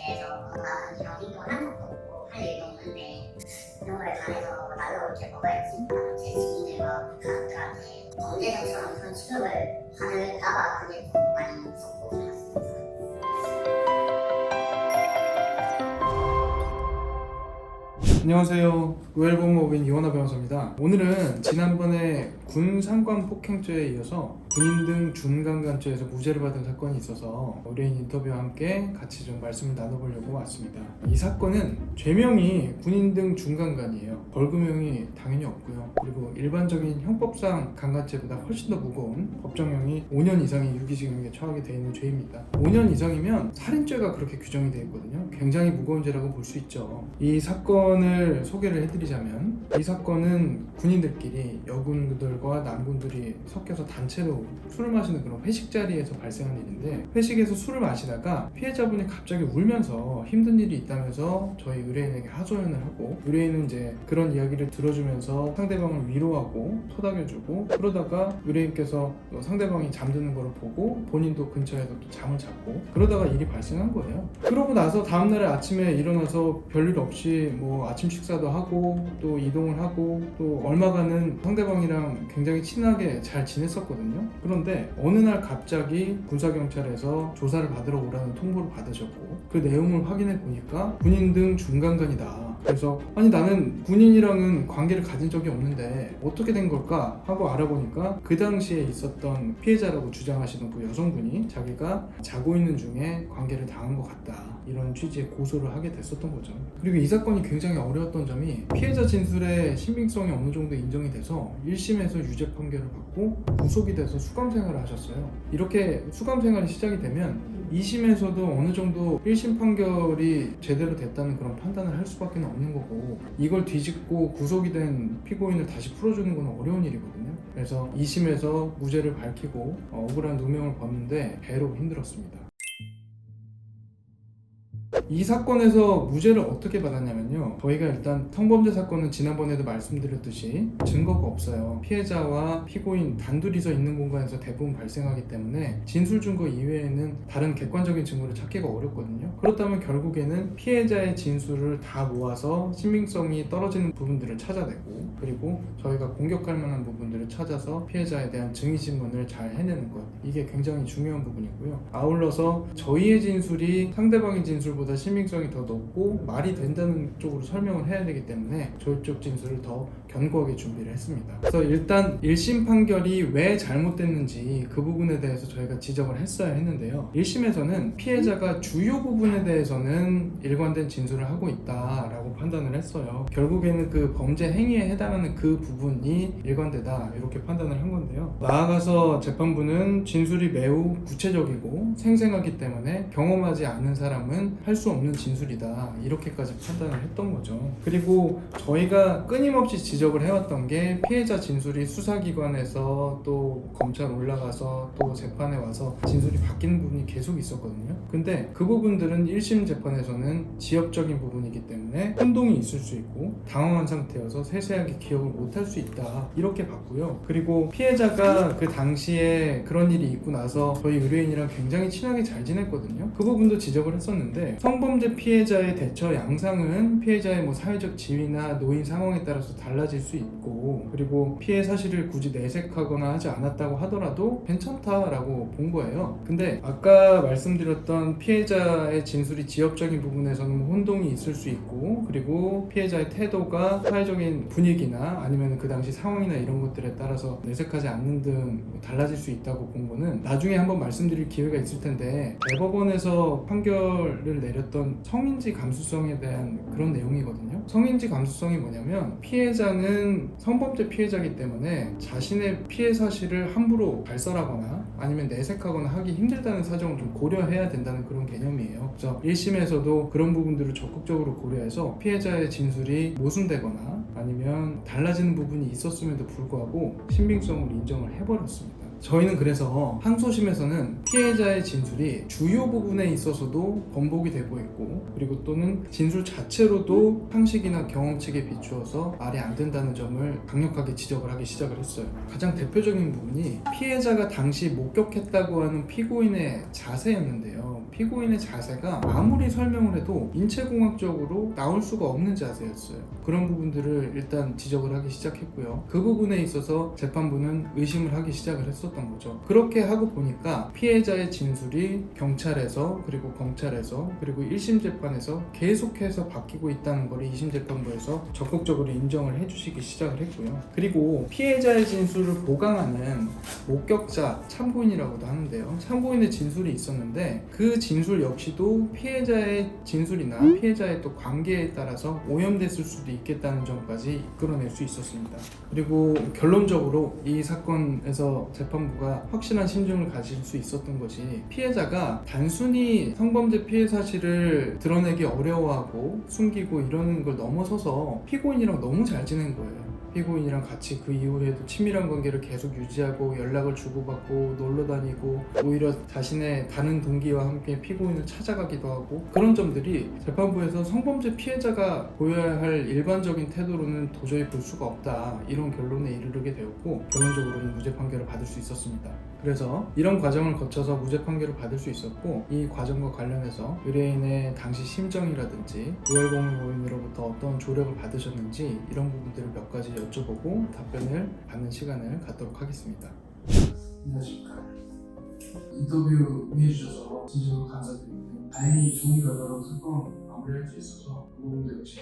대해서 이런 행동을 한 적도 없고 할 일도 없는데 그런 거에 관해서 나도 이렇게 먹어야지 제 지인들과 가족들한테 범죄자처럼 그런 취급을 받을까봐 그게 좀 많이 무섭고 그랬습니다. 안녕하세요. 로얄범법인 이원하 변호사입니다. 오늘은 지난번에 군 상관 폭행죄에 이어서 군인 등 준강간죄에서 무죄를 받은 사건이 있어서 의뢰인 인터뷰와 함께 같이 좀 말씀을 나눠보려고 왔습니다. 이 사건은 죄명이 군인 등 준강간이에요. 벌금형이 당연히 없고요. 그리고 일반적인 형법상 강간죄보다 훨씬 더 무거운 법정형이 5년 이상의 유기징역에 처하게 되어 있는 죄입니다. 5년 이상이면 살인죄가 그렇게 규정이 되어 있거든요. 굉장히 무거운 죄라고 볼 수 있죠. 이 사건을 소개를 해드리자면, 이 사건은 군인들끼리 여군들과 남군들이 섞여서 단체로 술을 마시는 그런 회식 자리에서 발생한 일인데, 회식에서 술을 마시다가 피해자분이 갑자기 울면서 힘든 일이 있다면서 저희 의뢰인에게 하소연을 하고, 의뢰인은 이제 그런 이야기를 들어주면서 상대방을 위로하고 토닥여주고, 그러다가 의뢰인께서 상대방이 잠드는 걸 보고 본인도 근처에서 또 잠을 잤고, 그러다가 일이 발생한 거예요. 그러고 나서 다음날 아침에 일어나서 별일 없이 뭐 아침 식사도 하고 또 이동을 하고 또 얼마간은 상대방이랑 굉장히 친하게 잘 지냈었거든요. 그런데 어느 날 갑자기 군사경찰에서 조사를 받으러 오라는 통보를 받으셨고, 그 내용을 확인해 보니까 군인 등 준강간이다. 그래서 아니 나는 군인이랑은 관계를 가진 적이 없는데 어떻게 된 걸까 하고 알아보니까, 그 당시에 있었던 피해자라고 주장하시는 그 여성분이 자기가 자고 있는 중에 관계를 당한 것 같다, 이런 취지의 고소를 하게 됐었던 거죠. 그리고 이 사건이 굉장히 어려웠던 점이, 피해자 진술의 신빙성이 어느 정도 인정이 돼서 1심에서 유죄 판결을 받고 구속이 돼서 수감 생활을 하셨어요. 이렇게 수감 생활이 시작이 되면 2심에서도 어느 정도 1심 판결이 제대로 됐다는 그런 판단을 할 수밖에 없는 거고, 이걸 뒤집고 구속이 된 피고인을 다시 풀어주는 건 어려운 일이거든요. 그래서 2심에서 무죄를 밝히고 억울한 누명을 벗는데 배로 힘들었습니다. 이 사건에서 무죄를 어떻게 받았냐면요, 저희가 일단 성범죄 사건은 지난번에도 말씀드렸듯이 증거가 없어요. 피해자와 피고인 단둘이서 있는 공간에서 대부분 발생하기 때문에 진술 증거 이외에는 다른 객관적인 증거를 찾기가 어렵거든요. 그렇다면 결국에는 피해자의 진술을 다 모아서 신빙성이 떨어지는 부분들을 찾아내고, 그리고 저희가 공격할 만한 부분들을 찾아서 피해자에 대한 증인신문을 잘 해내는 것, 이게 굉장히 중요한 부분이고요. 아울러서 저희의 진술이 상대방의 진술보다 신빙성이 더 높고 말이 된다는 쪽으로 설명을 해야 되기 때문에 저희 쪽 진술을 더 견고하게 준비를 했습니다. 그래서 일단 1심 판결이 왜 잘못됐는지 그 부분에 대해서 저희가 지적을 했어야 했는데요, 1심에서는 피해자가 주요 부분에 대해서는 일관된 진술을 하고 있다라고 판단을 했어요. 결국에는 그 범죄 행위에 해당하는 그 부분이 일관되다, 이렇게 판단을 한 건데요, 나아가서 재판부는 진술이 매우 구체적이고 생생하기 때문에 경험하지 않은 사람은 할 수 없는 진술이다, 이렇게까지 판단을 했던 거죠. 그리고 저희가 끊임없이 지적을 해왔던 게, 피해자 진술이 수사기관에서 또 검찰 올라가서 또 재판에 와서 진술이 바뀌는 부분이 계속 있었거든요. 근데 그 부분들은 1심 재판에서는 지엽적인 부분이기 때문에 혼동이 있을 수 있고 당황한 상태여서 세세하게 기억을 못할 수 있다, 이렇게 봤고요. 그리고 피해자가 그 당시에 그런 일이 있고 나서 저희 의뢰인이랑 굉장히 친하게 잘 지냈거든요. 그 부분도 지적을 했었는데, 성범죄 피해자의 대처 양상은 피해자의 뭐 사회적 지위나 노인 상황에 따라서 달라질 수 있고, 그리고 피해 사실을 굳이 내색하거나 하지 않았다고 하더라도 괜찮다라고 본 거예요. 근데 아까 말씀드렸던 피해자의 진술이 지엽적인 부분에서는 혼동이 있을 수 있고, 그리고 피해자의 태도가 사회적인 분위기나 아니면 그 당시 상황이나 이런 것들에 따라서 내색하지 않는 등 달라질 수 있다고 본 거는 나중에 한번 말씀드릴 기회가 있을 텐데, 대법원에서 판결을 내렸던 성인지 감수성에 대한 그런 내용이거든요. 성인지 감수성이 뭐냐면, 피해자는 성범죄 피해자이기 때문에 자신의 피해 사실을 함부로 발설하거나 아니면 내색하거나 하기 힘들다는 사정을 좀 고려해야 된다는 그런 개념이에요. 그래서 1심에서도 그런 부분들을 적극적으로 고려해서 피해자의 진술이 모순되거나 아니면 달라지는 부분이 있었음에도 불구하고 신빙성을 인정을 해버렸습니다. 저희는 그래서 항소심에서는 피해자의 진술이 주요 부분에 있어서도 번복이 되고 있고, 그리고 또는 진술 자체로도 상식이나 경험칙에 비추어서 말이 안 된다는 점을 강력하게 지적을 하기 시작을 했어요. 가장 대표적인 부분이 피해자가 당시 목격했다고 하는 피고인의 자세였는데요. 피고인의 자세가 아무리 설명을 해도 인체공학적으로 나올 수가 없는 자세였어요. 그런 부분들을 일단 지적을 하기 시작했고요. 그 부분에 있어서 재판부는 의심을 하기 시작을 했었던 거죠. 그렇게 하고 보니까 피해자의 진술이 경찰에서, 그리고 검찰에서, 그리고 1심 재판에서 계속해서 바뀌고 있다는 걸 2심 재판부에서 적극적으로 인정을 해주시기 시작을 했고요. 그리고 피해자의 진술을 보강하는 목격자, 참고인이라고도 하는데요. 참고인의 진술이 있었는데 그 진술 역시도 피해자의 진술이나 피해자의 또 관계에 따라서 오염됐을 수도 있겠다는 점까지 이끌어낼 수 있었습니다. 그리고 결론적으로 이 사건에서 재판부가 확실한 심증을 가질 수 있었던 것이, 피해자가 단순히 성범죄 피해 사실을 드러내기 어려워하고 숨기고 이러는 걸 넘어서서 피고인이랑 너무 잘 지낸 거예요. 피고인이랑 같이 그 이후에도 친밀한 관계를 계속 유지하고 연락을 주고받고 놀러 다니고, 오히려 자신의 다른 동기와 함께 피고인을 찾아가기도 하고, 그런 점들이 재판부에서 성범죄 피해자가 보여야 할 일반적인 태도로는 도저히 볼 수가 없다, 이런 결론에 이르게 되었고, 결론적으로는 무죄 판결을 받을 수 있었습니다. 그래서 이런 과정을 거쳐서 무죄 판결을 받을 수 있었고, 이 과정과 관련해서 의뢰인의 당시 심정이라든지 우열공무원으로부터 어떤 조력을 받으셨는지, 이런 부분들을 몇 가지 여쭤보고 답변을 받는 시간을 갖도록 하겠습니다. 안녕하십니까. 인터뷰 응해주셔서 진심으로 감사드리고요. 다행히 좋은 결과로 사건 마무리할 수 있어서 그 부분도 역시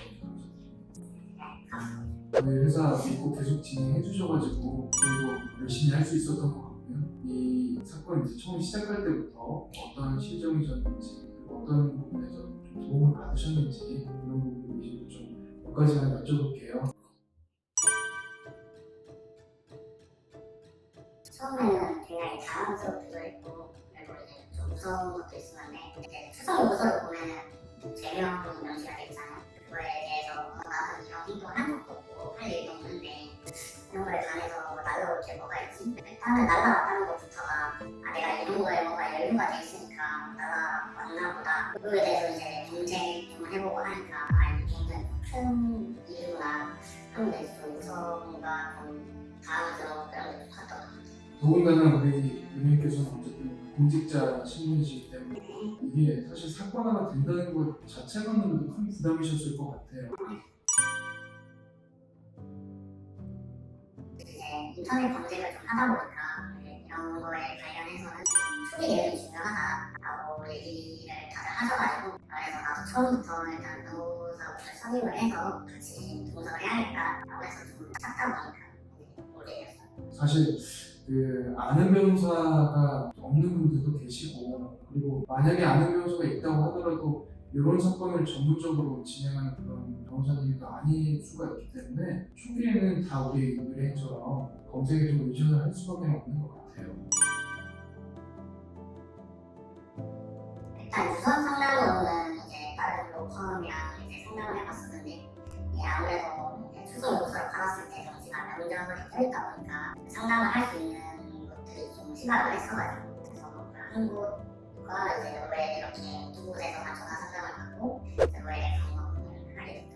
감사드립니다. 저희 회사 믿고 계속 진행해 주셔가지고 저희도 열심히 할 수 있었던 것 같고요. 이 사건 이제 처음 시작할 때부터 어떤 실정이셨는지, 그리고 어떤 부분에서 좀 도움을 받으셨는지, 이런 부분을 이제 좀 몇 가지만 여쭤볼게요. 처음에는 굉장히 당황스럽기도 했고, 그리고 이제 좀 무서운 것도 있었는데, 이제 추석 요소를 보면은 죄명이 명시가 돼 있잖아요. 그거에 대해서 나는 이런 행동을 한 것도 없고 할 일도 없는데 이런 거에 관해서 날라올 게 뭐가 있지? 일단은 날라왔다는 것부터가 내가 이런 거에 뭔가 여유가 돼 있으니까 날라왔나 보다. 그거에 대해서 이제 경쟁 좀 해보고 하니까 이게 굉장히 큰 일이구나 하는데 좀 무서움과 좀 당황스러운 그런 게 좀 갔던 것 같아요. 더군다나 우리 의원님께서는 어쨌든 공직자 신분이시기 때문에 이게 사실 사건화가 된다는 것 자체만으로도 큰 부담이셨을 것 같아요. 이제 인터넷 검색을 좀 하다 보니까 이런 거에 관련해서는 좀 초기 대응이 중요하다라고 얘기를 다들 하셔가지고, 그래서 나도 처음부터 일단 변호사부터 선임을 해서 같이 동석을 해야겠다라고 해서 좀 찾다 보니까 오게 됐어요. 사실 그 아는 변호사가 없는 분들도 계시고, 그리고 만약에 아는 변호사가 있다고 하더라도 이런 사건을 전문적으로 진행하는 그런 변호사님이 아닐 수가 있기 때문에 초기에는 다 우리 의뢰인처럼 검색에 좀 의존을 할 수밖에 없는 것 같아요. 일단 우선 상담으로는 이제 다른 로펌이랑 이제 상담을 해봤었는데, 아무래도 이제 추석 요소를 받았을 때 정지가 면접을 해있다 보니까 상담을 할 수 있는 것들이 좀 시발을 했어가지고, 그래서 한 곳과 이제 왜 이렇게 두 곳에서만 전화 상담을 받고 이제 왜 방법을 하게 됐죠.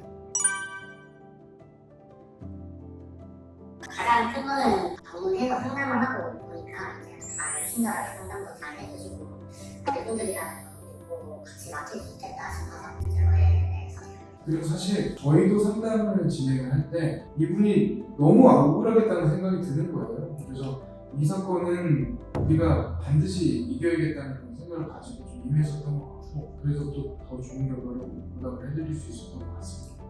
가장 큰 거는 방문해서 상담을 하고 보니까 이제 잘 친절하게 상담도 잘 해주시고, 이분들이랑 같이 맡길 수 있겠다 싶어서 저의 선택을. 그리고 사실 저희도 상담을 진행을 할 때 이분이 너무 억울하겠다는 생각이 드는 거예요. 그래서 이 사건은 우리가 반드시 이겨야겠다는 그런 생각을 가지고 좀 임했었던 것 같고, 그래서 또 더 좋은 결과를 보답을 해드릴 수 있었던 것 같습니다.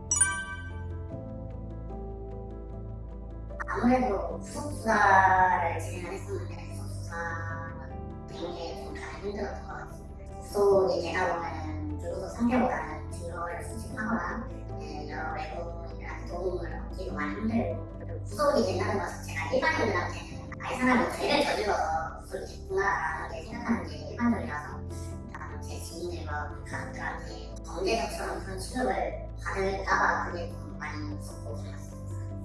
아무래도 후속 수사를 진행을 했었는데 후속 수사가 굉장히 좀 가장 힘들었던 것 같습니다. 후속이 되다 보면은 불구속 상태보다는 증거를 수집하거나 여러 외부인들한테 도움을 얻기도 많이 힘들고, 그리고 후속이 된다는 것 자체가 일반인들한테는 이 사람이 죄를 저질러서 후속이 됐구나라는 게 생각하는 게 일반적이라서, 일단 제 지인들과 가족들한테 범죄자처럼 그런 취급을 받을까봐 그게 좀 많이 무섭고 그랬어요.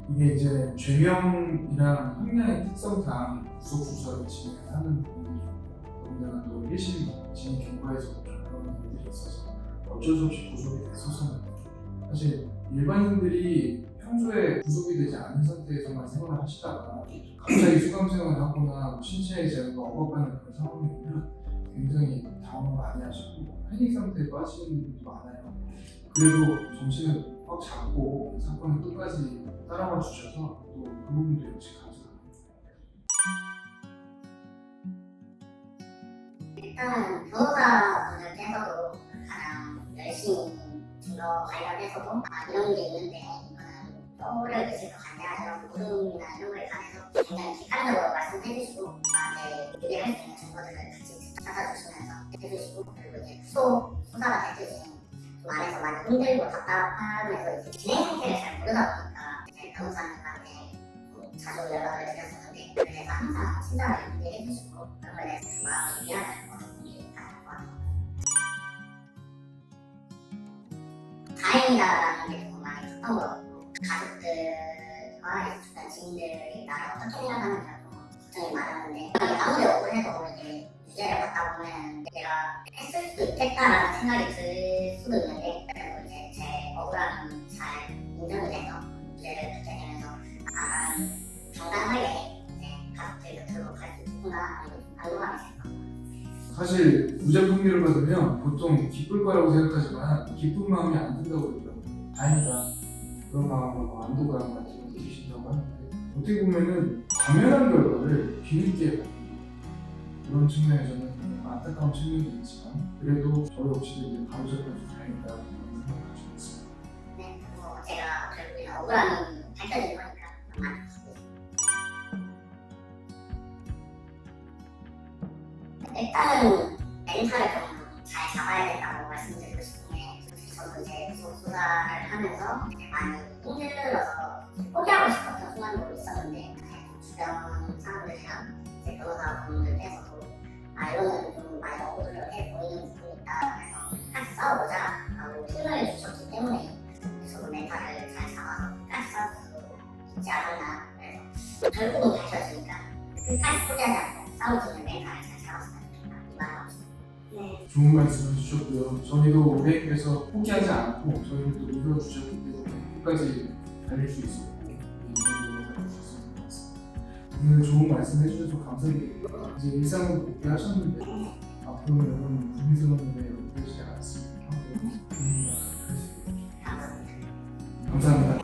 이게 이제 죄명이랑 형량의 특성상 구속 수사를 진행하는 부분이 더군다나 또 1심 진행 경과에서 그런 일들이 있어서 어쩔 수 없이 구속이 됐었었는데 사실 일반인들이 평소에 구속이 되지 않은 상태에서만 생활을 하시다가 갑자기 수감 생활을 하거나 신체의 자유가 억압하는 그런 상황이 오면 굉장히 당황을 많이 하시고 패닉 상태에 빠지는 분들도 많아요. 그래도 정신을 꽉 잡고 사건을 끝까지 따라와 주셔서 또 그 부분도 역시 감사합니다. 일단 변호사분들께서도 가장 열심히 증거 관련해서도 이런 게 있는데 이거는 또를 드실 것 같냐라는 물음이나 이런 거에 관해서 굉장히 객관적으로 말씀해주시고 나한테 유리할 수 있는 증거들을 같이 찾아주시면서 해주시고 그리고 이제 수사가 됐듯이 좀 안에서 많이 힘들고 답답하면서 이제 진행 상태를 잘 모르다 보니까 이제 변호사님한테 좀 자주 연락을 드렸었는데 그래서 항상 친절하게 문의해 주시고 그런 거에 대해서 마음이 미안할 것 같아요. 다행이다라는 게 좀 많이 컸던 것 같고 가족들과 주변 지인들이 나를 어떻게 생각하는지가 좀 걱정이 많았는데 아무리 억울해도 이제 유죄를 받다 보면 내가 했을 수도 있겠다라는 생각이 들 수도 있는데 그래도 이제 제 억울함이 잘 인정이 돼서 유죄를 받게 되면서 당당하게 이제 가족들 곁으로 갈 수 있구나 이런 안도감이 생겼어요. 사실 무죄 판결을 받으면 보통 기쁠 거라고 생각하지만 기쁜 마음이 안 든다고 그러더라고요. 다행이다 그런 마음으로 안도감 같은 걸 느끼신다고 하는데 어떻게 보면은 당연한 결과를 뒤늦게 받는 그런 측면에서는 안타까운 측면이 있지만 그래도 저 역시도 이제 바로잡아서 다행이다 그런 생각을 가지고 있습니다. 네, 제가 결국에는 억울함이 밝혀진 거니까 일단은 멘탈을 좀 잘 잡아야 된다고 말씀드리고 싶은 게 저도 이제 구속 수사를 하면서 많이 힘들어서 포기하고 싶었던 순간도 있었는데 주변 사람들이랑 이제 변호사분들께서도 이거는 좀 많이 억울해 보이는 부분이 있다 그래서 같이 싸워보자 라고 힘을 주셨기 때문에 저도 멘탈을 잘 잡아서 끝까지 싸울 수 있지 않았나 그래서 결국은 밝혀지니까 끝까지 포기하지 않고 싸울 수 있는 멘탈을 잘 잡았으면 좋겠다 이 말하고 싶습니다. 네. 좋은 말씀 해주셨고요. 저희도 올해에서 포기하지 않고 저희를 또 믿어주셨기 때문에 끝까지 달릴 수 있었고 이런 달릴 수 있었던 것 같습니다. 오늘 좋은 말씀 해주셔서 감사드리고요. 이제 일상을 복귀하셨는데 앞으로는 여러분 국민스러운 일에 연결되지 않았습니다. 감사합니다. 감사합니다.